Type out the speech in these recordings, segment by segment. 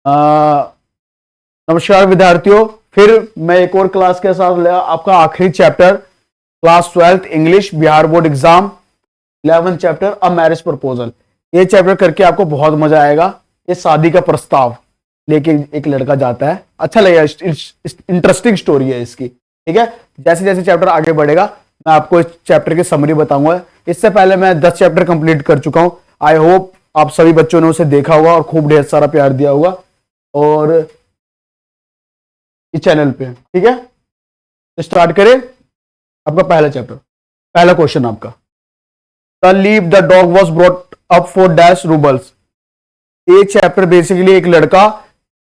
नमस्कार विद्यार्थियों, फिर मैं एक और क्लास के साथ आपका आखिरी chapter class 12th English Bihar board exam 11th chapter अ मैरिज प्रपोजल। ये चैप्टर करके आपको बहुत मजा आएगा। ये शादी का प्रस्ताव लेके एक लड़का जाता है, अच्छा लगेगा, इंटरेस्टिंग स्टोरी है इसकी। ठीक है, जैसे जैसे चैप्टर आगे बढ़ेगा मैं आपको इस चैप्टर की समरी बताऊंगा। इससे पहले मैं 10 चैप्टर कंप्लीट कर चुका हूं। आई होप आप सभी बच्चों ने उसे देखा होगा और खूब ढेर सारा प्यार दिया होगा और इस चैनल पे। ठीक है, तो स्टार्ट करें। आपका पहला चैप्टर, पहला क्वेश्चन आपका, the leave the dog was brought up for dash roubles. ये चैप्टर बेसिकली एक लड़का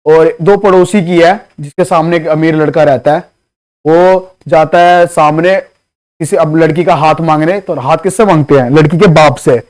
और दो पड़ोसी की है, जिसके सामने एक अमीर लड़का रहता है। वो जाता है सामने किसी अब लड़की का हाथ मांगने, तो हाथ किससे मांगते हैं? लड़की के बाप से।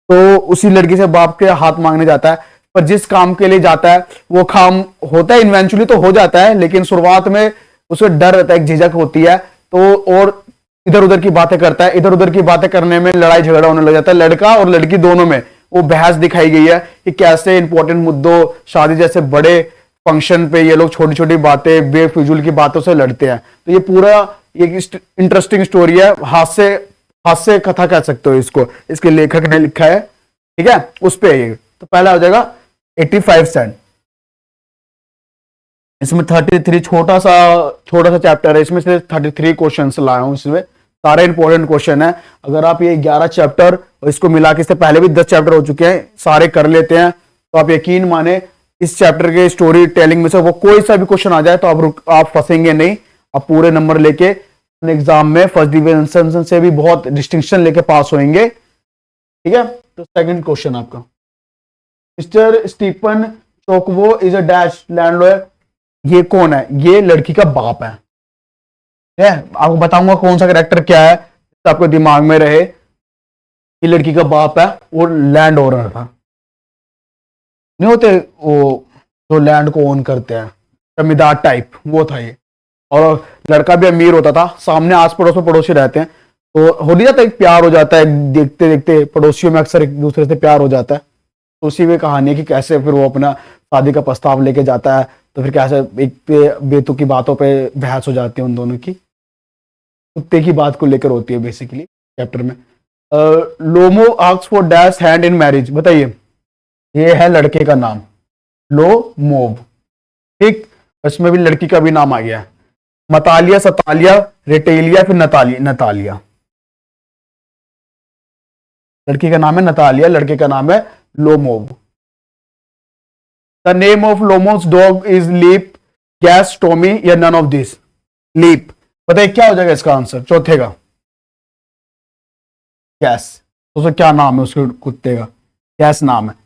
तो उसी लड़की से बाप के हाथ मांगने जाता है, पर जिस काम के लिए जाता है वो काम होता है, इन्वेंचुअली तो हो जाता है, लेकिन शुरुआत में उसे डर रहता है, एक झिझक होती है। तो और इधर उधर की बातें करता है, इधर उधर की बातें करने में लड़ाई झगड़ा होने लग जाता है। लड़का और लड़की दोनों में वो बहस दिखाई गई है कि कैसे इंपॉर्टेंट मुद्दों, शादी जैसे बड़े फंक्शन पे ये लोग छोटी छोटी बातें, बेफिजूल की बातों से लड़ते हैं। तो ये पूरा ये इंटरेस्टिंग स्टोरी है, हास्य कथा कह सकते हो इसको, इसके लेखक ने लिखा है। ठीक है, उस पे ये तो पहला हो जाएगा 85 सेंट। इसमें 33 छोटा सा चैप्टर है, इसमें से 33 क्वेश्चंस लाया हूं। इसमें सारे इंपॉर्टेंट क्वेश्चन है। अगर आप ये 11 चैप्टर और इसको मिला के, इससे पहले भी 10 चैप्टर हो चुके हैं, सारे कर लेते हैं, तो आप यकीन माने इस चैप्टर के स्टोरी टेलिंग में से वो कोई सा भी क्वेश्चन आ जाए तो आप फंसेंगे नहीं। आप पूरे नंबर लेके एग्जाम में फर्स्ट डिवीजन से भी बहुत डिस्टिंक्शन लेके पास होंगे। ठीक है, तो सेकंड क्वेश्चन आपका, mister Stephen Chubukov is a dash landlord. ये कौन है? ये लड़की का बाप है। आपको बताऊंगा कौन सा कैरेक्टर क्या है, तो आपको दिमाग में रहे। ये लड़की का बाप है, वो लैंड ओनर था। नहीं होते वो जो लैंड को ओन करते हैं, जमींदार टाइप, वो था ये। और लड़का भी अमीर होता था। सामने आस पड़ोस में पड़ोसी रहते हैं, तो हो नहीं जाता, एक प्यार हो जाता है, देखते देखते पड़ोसियों में अक्सर एक दूसरे से प्यार हो जाता है। तो उसी में कहानी है कि कैसे फिर वो अपना शादी का प्रस्ताव लेके जाता है, तो फिर कैसे एक बेतुकी बातों पे बहस हो जाती है उन दोनों की। कुत्ते की बात को लेकर होती है बेसिकली चैप्टर में। Lomov asks for dash hand in marriage. बताइए, ये है लड़के का नाम लोमोव। ठीक, इसमें भी लड़की का भी नाम आ गया है, मतालिया, सतालिया, रेटेलिया, फिर नतालिया। लड़की का नाम है नतालिया, लड़के का नाम है Lomov. The name of Lomov's dog is Leap, Guess, Tommy या नन ऑफ दिस। लीप, बताइए क्या हो जाएगा इसका आंसर चौथे का? गैस। तो उसका क्या नाम है उसके कुत्ते का? गैस नाम है।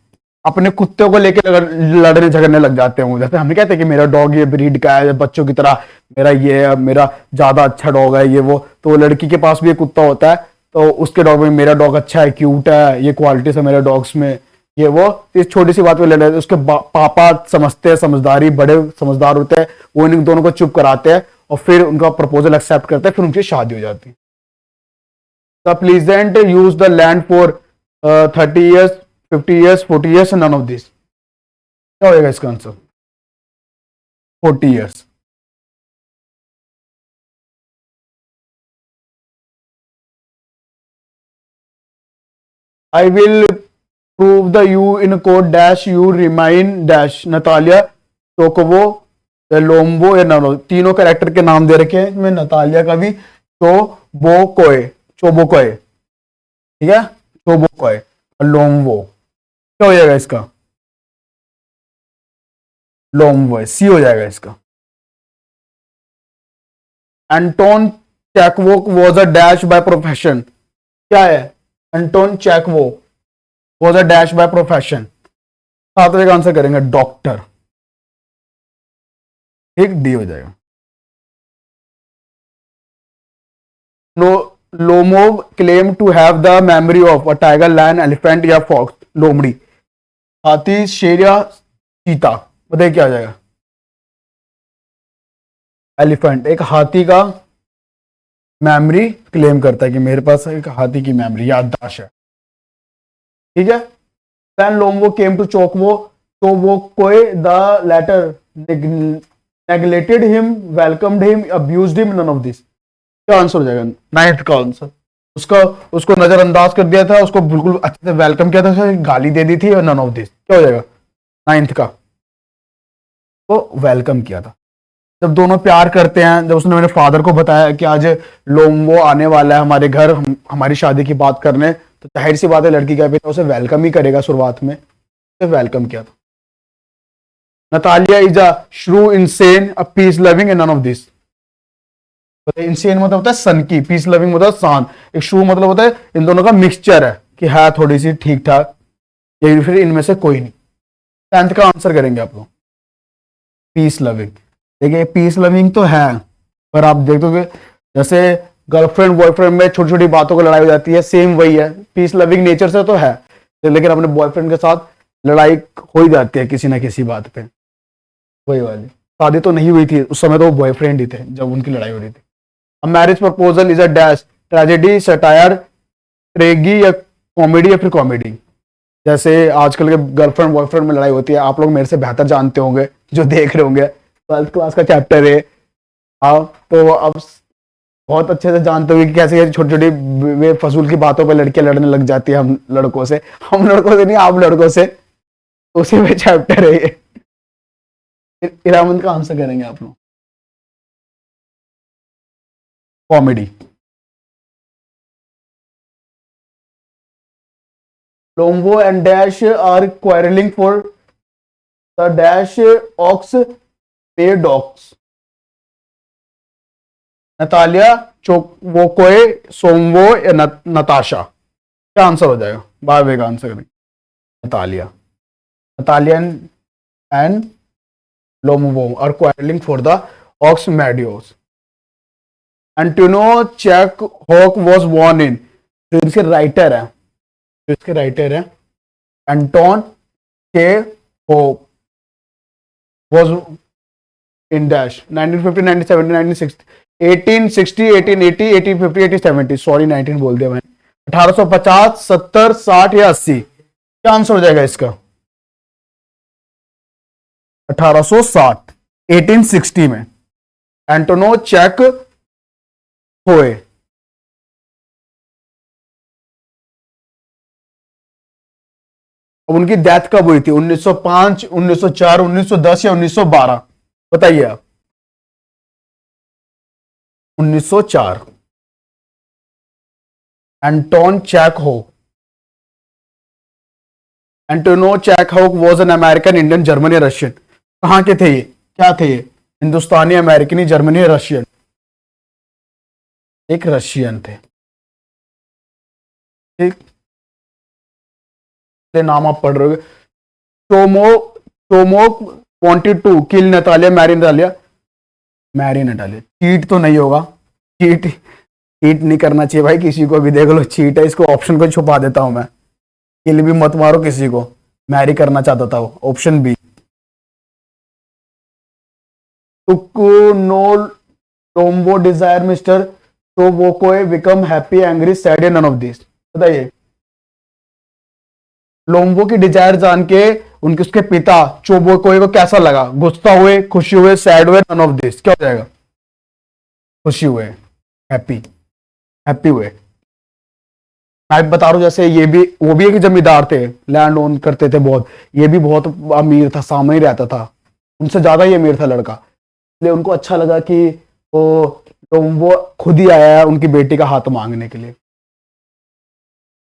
अपने कुत्ते को लेके लड़ने झगड़ने लग जाते हैं। जैसे हम कहते हैं कि मेरा डॉग ये ब्रीड का है, बच्चों की तरह मेरा ये है, मेरा ज्यादा अच्छा डॉग है ये वो। तो लड़की के पास भी एक कुत्ता होता है, तो उसके डॉग में मेरा डॉग अच्छा है, क्यूट है, ये क्वालिटीज है मेरे डॉग्स में, ये वो। इस छोटी सी बात पे लड़ रहे थे। उसके पापा समझते हैं, समझदारी, बड़े समझदार होते हैं, वो इन दोनों को चुप कराते हैं और फिर उनका प्रपोजल एक्सेप्ट करते हैं, फिर उनकी शादी हो जाती है। The pleasant use the land for 30 years, 50 years, 40 years, none of this. क्या होगा इसका answer? 40 years. I will prove the you in court dash you remain dash, Natalia, Chubukov, Lomov या ननो। तीनों कैरेक्टर के नाम दे रखे हैं इसमें, नतालिया का भी चोबोकोए। ठीक है, चोबोकोए और लोम्बो। क्या हो जाएगा इसका? लोम्बो, सी हो जाएगा इसका। Anton Chekhov was a dash by profession. क्या है? Anton Chekhov was a dash by profession. सातवें का आंसर करेंगे डॉक्टर। ठीक, डी हो जाएगा। Lomov claim to have the memory of a tiger, lion, elephant या फॉक्स। लोमड़ी, हाथी, शेर या चीता। बताइए क्या आ जाएगा? एलिफेंट। एक हाथी का मेमोरी क्लेम करता है कि मेरे पास एक हाथी की मेमोरी, याददाश्त है। ठीक है, देन लोमो केम टू चोकवो तो वो कोई the letter neglected him, welcomed him, abused him, none of this. क्या आंसर हो जाएगा नाइन्थ का आंसर? उसका उसको नजरअंदाज कर दिया था, उसको बिल्कुल अच्छे से वेलकम किया था, उसे गाली दे दी थी, और नन ऑफ दिस क्या हो जाएगा नाइन्थ का? वो वेलकम किया था। जब दोनों प्यार करते हैं, जब उसने मेरे फादर को बताया कि आज लोम्बो आने वाला है हमारे घर हमारी शादी की बात करने, तो जाहिर सी बात है लड़की का पिता उसे वेलकम ही करेगा, शुरुआत में उसे वेलकम किया था। Natalia is a shrew insane, a peace loving and none of this. Insane मतलब होता है सन की, पीस लविंग मतलब शांत, एक श्रू मतलब होता है इन दोनों का मिक्सचर है कि है थोड़ी सी ठीक ठाक, या फिर इनमें से कोई नहीं। 10th का आंसर करेंगे आप लोग, पीस लविंग। देखिए पीस लविंग तो है, पर आप देखोगे जैसे गर्लफ्रेंड बॉयफ्रेंड में छोटी छोटी बातों को लड़ाई हो जाती है, सेम वही है, पीस लविंग नेचर से तो है, लेकिन अपने बॉयफ्रेंड के साथ लड़ाई हो ही जाती है किसी ना किसी बात पे, वही वाली। शादी तो नहीं हुई थी उस समय, तो वो बॉयफ्रेंड ही थे जब उनकी लड़ाई हो रही थी। A marriage proposal is a dash, tragedy, satire, tragic, या कॉमेडी, या फिर कॉमेडी। जैसे आजकल के गर्लफ्रेंड बॉयफ्रेंड में लड़ाई होती है, आप लोग मेरे से बेहतर जानते होंगे जो देख रहे होंगे, 12th क्लास का चैप्टर है। आप तो अब बहुत अच्छे से जानते हो कि कैसे छोटी छोटी बेफजूल की बातों पे लड़कियां लड़ने लग जाती है हम लड़कों से नहीं, आप लड़कों से। उसी में चैप्टर है ये। 11 का आंसर करेंगे आप लोग, comedy. Lomov and dash are quarrelling for the dash ox पे डॉग्स। नतालिया, चोवोकोए, सोमवो, या नताशा। क्या आंसर हो जाएगा? 12वें का आंसर करेंगे, Natalia. Natalia and Lomov are quarrelling for the ox meadows. Anton Chekhov was born in, जो इसके राइटर है, एंटोन के होप वॉज इन डैश 1950, 1970, 1960, 1860, 1880, 1850, 1870, सॉरी 19 बोल दिया मैंने। 1850, 70, 60 या 80? क्या आंसर हो जाएगा इसका? 1860, 1860 में एंटोनो चेक होए। अब उनकी डेथ कब हुई थी? 1905, 1904, 1910 या 1912? बताइए आप। 1904, Anton Chekhov. Anton Chekhov was an American, Indian, Germany, Russian. कहां के थे ये? क्या थे ये? हिंदुस्तानी, अमेरिकनी, जर्मनी, रशियन? एक रशियन थे, ठीक। नाम आप पढ़ रहे हो। टोमो टोमोक wanted to kill Natalia, marry Natalia. Marry Natalia, cheat तो नहीं होगा, चीट चीट नहीं करना चाहिए भाई किसी को भी, देख लो चीट है, इसको ऑप्शन को छुपा देता हूं मैं, किल भी मत मारो किसी को। मैरी करना चाहता था वो, ऑप्शन बी। नो टोम्बो डिजायर मिस्टर तो वो कोई become happy, angry, sad, none of this? बताइए। लोम्बो की डिजायर जान के उनके उसके पिता चोबोकोए को कैसा लगा? गुस्सा हुए, खुशी हुए, सैड हुए, नन ऑफ दिस? क्या हो जाएगा? खुशी हुए, हैप्पी, हैप्पी हुए। मैं बता रहा हूं, जैसे ये भी, वो भी एक जमींदार थे, लैंड ओन करते थे बहुत, ये भी बहुत अमीर था, सामने ही रहता था, उनसे ज्यादा ही अमीर था लड़का, इसलिए उनको अच्छा लगा कि वो खुद ही आया है उनकी बेटी का हाथ मांगने के लिए।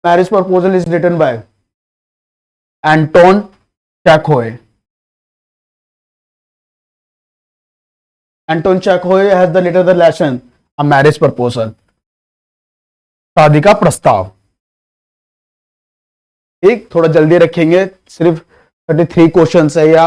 Marriage proposal is written by Anton Chekhov. Anton Chekhov has the letter the lesson a marriage proposal, शादी का प्रस्ताव। एक थोड़ा जल्दी रखेंगे, सिर्फ 33 क्वेश्चन है, या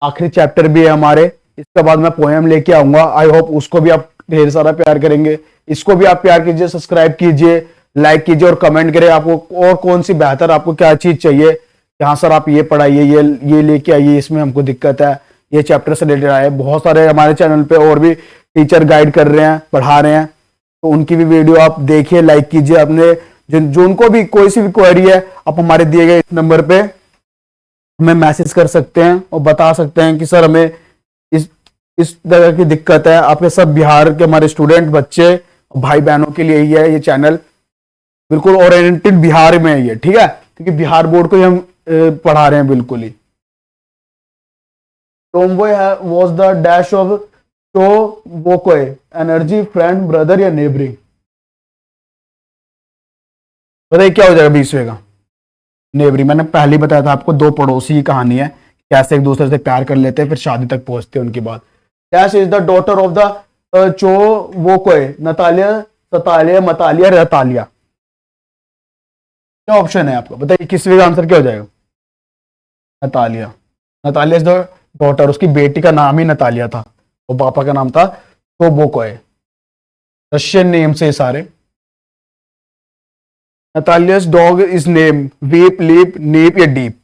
आखिरी चैप्टर भी है हमारे, इसके बाद मैं पोएम लेके आऊंगा, आई होप उसको भी आप ढेर सारा प्यार करेंगे। इसको भी आप प्यार कीजिए, सब्सक्राइब कीजिए, लाइक कीजिए और कमेंट करें आपको और कौन सी बेहतर, आपको क्या चीज चाहिए, यहाँ सर आप ये पढ़ाइए, ये लेके आइए, इसमें हमको दिक्कत है, ये चैप्टर से रिलेटेड आए। बहुत सारे हमारे चैनल पे और भी टीचर गाइड कर रहे हैं, पढ़ा रहे हैं, तो उनकी भी वीडियो आप देखिए, लाइक कीजिए। अपने जो उनको भी कोई सी भी क्वेरी है, आप हमारे दिए गए इस नंबर पे हमें मैसेज कर सकते हैं और बता सकते हैं कि सर हमें इस इस तरह की दिक्कत है। आपके सब बिहार के हमारे स्टूडेंट बच्चे भाई बहनों के लिए ही है ये चैनल, बिल्कुल ओरिएंटेड बिहार में है ये, ठीक है, क्योंकि बिहार बोर्ड को ही हम पढ़ा रहे हैं बिल्कुल ही। टोम्बोय वॉज द डैश ऑफ तो वो कोई एनर्जी फ्रेंड ब्रदर या नेबरिंग, बताइए क्या हो जाएगा 20वें का। नेबरी, मैंने पहले ही बताया था आपको, दो पड़ोसी की कहानी है, कैसे एक दूसरे से प्यार कर लेते हैं फिर शादी तक पहुंचते हैं उनकी बात। Dash is the daughter of the चो वो कोई नतालिया सतालिया मतालिया रतालिया। क्या ऑप्शन है आपका, बताइए किसवें का आंसर क्या हो जाएगा। Natalia, Natalia is the daughter, उसकी बेटी का नाम ही नतालिया था और पापा का नाम था शोबोकोय, रशियन नेम से सारे। Natalia's dog is name Weep Leap Neep या डीप।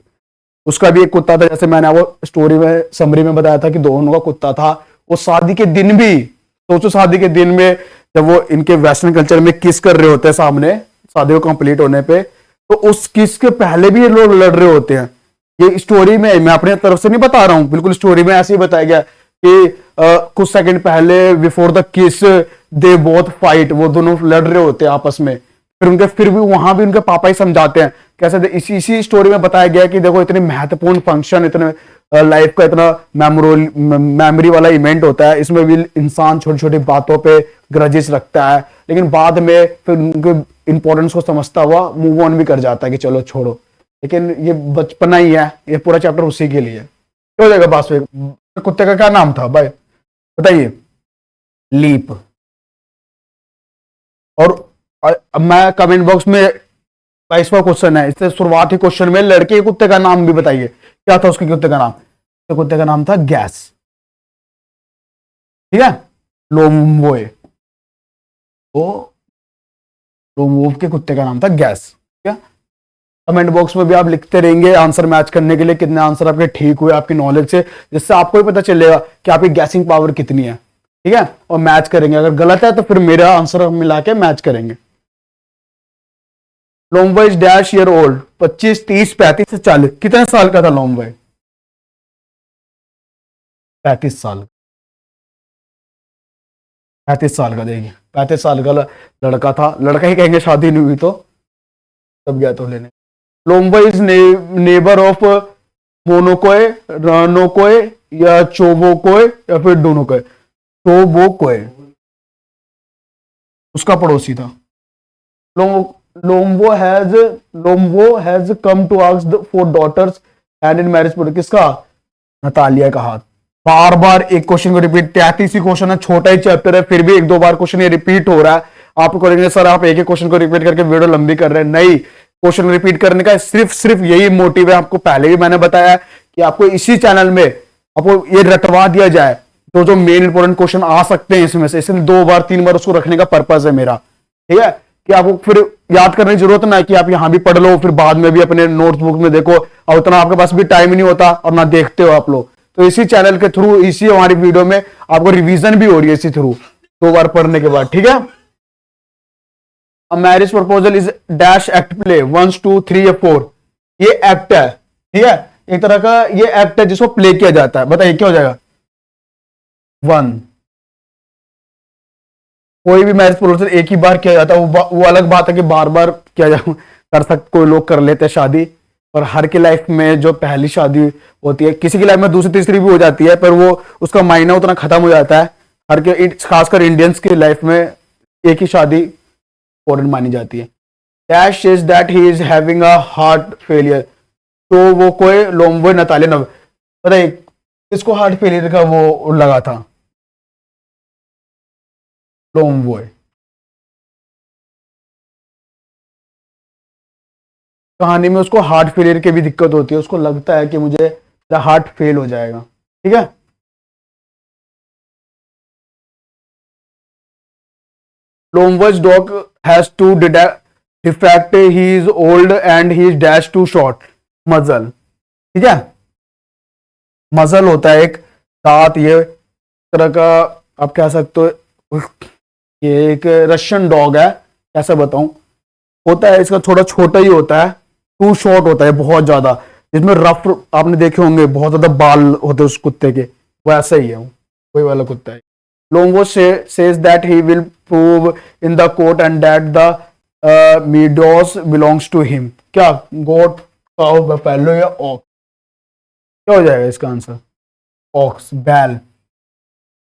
उसका भी एक कुत्ता था, जैसे मैंने वो स्टोरी में समरी में बताया था कि दोनों का कुत्ता था। वो शादी के दिन भी, सोचो शादी के दिन में जब वो इनके वेस्टर्न कल्चर में किस कर रहे होते हैं सामने शादी को कंप्लीट होने पे, तो उस किस के पहले भी ये लोग लड़ रहे होते हैं। ये स्टोरी में, मैं अपने तरफ से नहीं बता रहा हूं, बिल्कुल स्टोरी में ऐसे ही बताया गया कि कुछ सेकंड पहले बिफोर द किस दे बोथ फाइट, वो दोनों लड़ रहे होते हैं आपस में। फिर भी वहां भी उनके पापा ही समझाते हैं कैसे। इसी स्टोरी में बताया गया कि देखो इतने महत्वपूर्ण फंक्शन, इतने लाइफ का इतना मेमोरी वाला इवेंट होता है, इसमें भी इंसान छोटी छोटी बातों पे ग्रजेस रखता है, लेकिन बाद में फिर उनके इंपॉर्टेंस को समझता हुआ मूव ऑन भी कर जाता है कि चलो छोड़ो। लेकिन ये बचपना ही है, ये पूरा चैप्टर उसी के लिए। क्या हो जाएगा बास में, कुत्ते का क्या नाम था भाई, बताइए। लीप। और अब मैं कमेंट बॉक्स में 22वां क्वेश्चन है, इससे शुरुआती क्वेश्चन में लड़के के कुत्ते का नाम भी बताइए, क्या था उसके कुत्ते का नाम। तो कुत्ते का नाम था गैस, ठीक है, लोमवोय। तो लोमवोव के कुत्ते का नाम था गैस, ठीक है। कमेंट बॉक्स में भी आप लिखते रहेंगे आंसर मैच करने के लिए, कितने आंसर आपके ठीक हुए आपकी नॉलेज से, जिससे आपको भी पता चलेगा कि आपकी गैसिंग पावर कितनी है, ठीक है। और मैच करेंगे, अगर गलत है तो फिर मेरा आंसर मिला के मैच करेंगे। लोमवॉय इज डैश ईयर ओल्ड, 25 30 35 से 40, कितने साल का था लोमवॉय। 35 साल, 35 साल का, देखिए 35 साल का लड़का था, लड़का ही कहेंगे, शादी नहीं हुई तो तब गया तो लेने। लोमवॉय इज नेबर ऑफ मोनोकोय रानोकोय या चोबोकोय या फिर डोनोकोय। चोबोकोय उसका पड़ोसी था। Lomov has come to ask for daughter's hand in marriage, किसका, नतालिया का हाथ। बार बार एक क्वेश्चन को रिपीट, 33 क्वेश्चन है, छोटा ही चैप्टर है, फिर भी एक दो बार क्वेश्चन ये रिपीट हो रहा है। आप करेंगे सर आप एक ही क्वेश्चन को रिपीट करके वीडियो लंबी कर रहे हैं, नहीं, क्वेश्चन रिपीट करने का सिर्फ यही मोटिव है। आपको पहले भी मैंने बताया कि आपको इसी चैनल में आपको ये रटवा दिया जाए तो जो मेन इंपॉर्टेंट क्वेश्चन आ सकते हैं इसमें से, इसलिए 2 बार 3 बार उसको रखने का पर्पज है मेरा, ठीक है, कि आपको फिर याद करने की जरूरत ना है कि आप यहां भी पढ़ लो फिर बाद में भी अपने नोटबुक में देखो, और उतना आपके पास भी टाइम नहीं होता और ना देखते हो आप लोग। तो इसी चैनल के थ्रू, इसी हमारी वीडियो में आपको रिवीजन भी हो रही है इसी थ्रू, 2 बार पढ़ने के बाद, ठीक है। Marriage proposal is dash act play 1 2 3 या 4, ये एक्ट है, ठीक है, एक तरह का ये एक्ट है जिसको प्ले किया जाता है। बताइए क्या हो जाएगा। 1, कोई भी मैरिज प्रपोजल एक ही बार किया जाता है, वो अलग बात है कि बार बार किया जा कर सकते, कोई लोग कर लेते हैं शादी, पर हर की लाइफ में जो पहली शादी होती है, किसी की लाइफ में दूसरी तीसरी भी हो जाती है, पर वो उसका मायना उतना खत्म हो जाता है। हर के, खासकर इंडियंस की लाइफ में एक ही शादी इंपॉर्टेंट मानी जाती है। Dash is that he is having a heart failure, तो वो कोई लोम्बोय नतालिया, बताइए किसको हार्ट फेलियर का वो लगा था। लोम्बोय, कहानी में उसको हार्ट फेलियर की भी दिक्कत होती है, उसको लगता है कि मुझे हार्ट फेल हो जाएगा, ठीक है। लोम्बोय's dog has to defect, he is old and he is dash too short, मजल, ठीक है, मजल होता है एक दांत, ये तरह का आप कह सकते हो, ये एक रशियन डॉग है, कैसे बताऊं, होता है इसका थोड़ा छोटा ही होता है, टू शॉर्ट होता है बहुत ज्यादा, जिसमें रफ आपने देखे होंगे, बहुत ज्यादा बाल होते उस कुत्ते के, वो ऐसा ही है, वही वाला कुत्ता है। लोंगो says that he will prove in the court and that the meadows belongs to him। क्या गोट, काउ, बफेलो या ऑक्स? क्या हो जाएगा इसका आंसर? ऑक्स, बैल।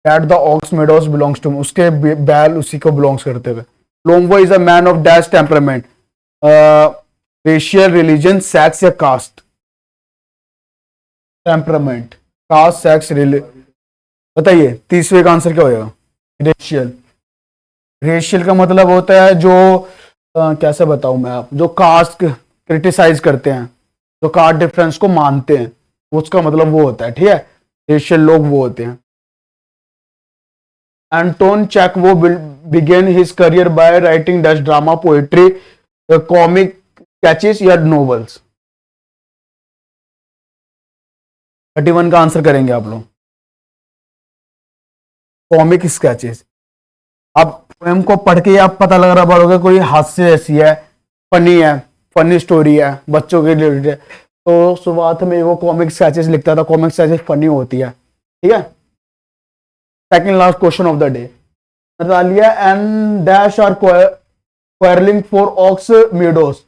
That the ox meadows belongs to him, उसके बैल उसी को बिलोंग्स करते हुए। Lomov is a man of dash temperament, racial, religion, sex या कास्ट? टेम्परामेंट, कास्ट, सेक्स, बताइए तीसरे का आंसर क्या होगा? रेशियल। रेशियल का मतलब होता है जो कैसे बताऊं मैं, आप जो कास्ट क्रिटिसाइज करते हैं, जो कास्ट डिफरेंस को मानते हैं, उसका मतलब वो होता है, ठीक है, रेशियल लोग वो होते हैं। Anton Chekhov began his career by writing dash drama, poetry, comic sketches या novels? 31 का आंसर करेंगे आप लोग। Comic sketches. अब पोएम को पढ़ के आप पता लग रहा पड़ोगे कोई हास्य ऐसी है, फनी है, फनी स्टोरी है, बच्चों के रिलेटेड है, तो शुरुआत में वो कॉमिक स्केचेस लिखता था, कॉमिक स्केचेस फनी होती है, ठीक है। Second last question of the day, Natalia and dash are quarrelling for ox meadows.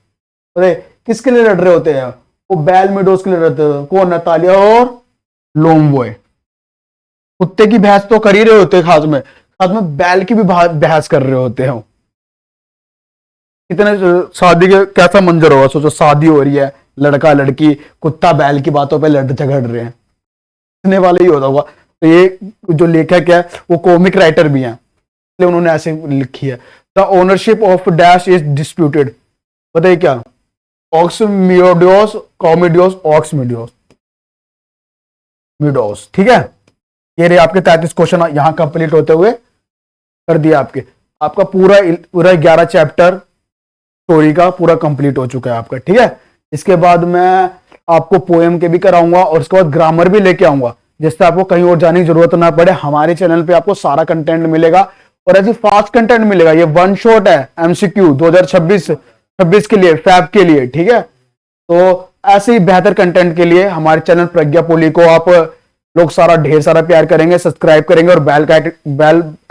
अरे किसके लिए लड़ रहे होते हैं? वो बैल मीडोस के लिए लड़ते हैं। कौन? नतालिया और लोम्बोय। कुत्ते की बहस तो कर ही रहे होते हैं, साथ में बैल की भी बहस कर रहे होते हैं। कितने शादी के कैसा मंजर होगा, सोचो शादी हो रही है, लड़का लड़की, कुत्ता बैल की बातों पे लड़ झगड़ रहे हैं, इतने वाले ही होता होगा। तो ये जो लेखक है वो कॉमिक राइटर भी हैं, इसलिए उन्होंने ऐसे लिखी है। The ownership of dash is disputed, बताइए क्या? ऑक्स मिडोस, कॉमिडियोस, ऑक्स मिडियोस, मिडोस, ठीक है। ये रहे आपके 33 क्वेश्चन यहां कंप्लीट होते हुए कर दिया। आपका पूरा 11 चैप्टर स्टोरी का पूरा कंप्लीट हो चुका है आपका, ठीक है। इसके बाद मैं आपको पोएम के भी कराऊंगा और उसके बाद ग्रामर भी लेके आऊंगा, जिससे आपको कहीं और जाने की जरूरत ना पड़े। हमारे चैनल पे आपको सारा कंटेंट मिलेगा और ऐसी फास्ट कंटेंट मिलेगा। ये वन शॉट है एमसीक्यू 2026 के लिए, फैब के लिए, ठीक है। तो ऐसे ही बेहतर कंटेंट के लिए हमारे चैनल प्रज्ञा पोली को आप लोग ढेर सारा प्यार करेंगे, सब्सक्राइब करेंगे और बेल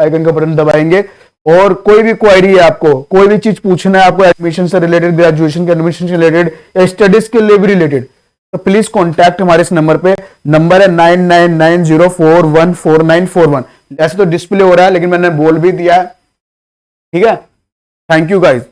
आइकन का बटन दबाएंगे। और कोई भी क्वेरी है आपको, कोई भी चीज पूछना है आपको एडमिशन से रिलेटेड, ग्रेजुएशन के एडमिशन से रिलेटेड या स्टडीज के लिए भी रिलेटेड, तो प्लीज कॉन्टैक्ट हमारे इस नंबर पे। नंबर है 9990414941। ऐसे तो डिस्प्ले हो रहा है लेकिन मैंने बोल भी दिया है, ठीक है। Thank you guys.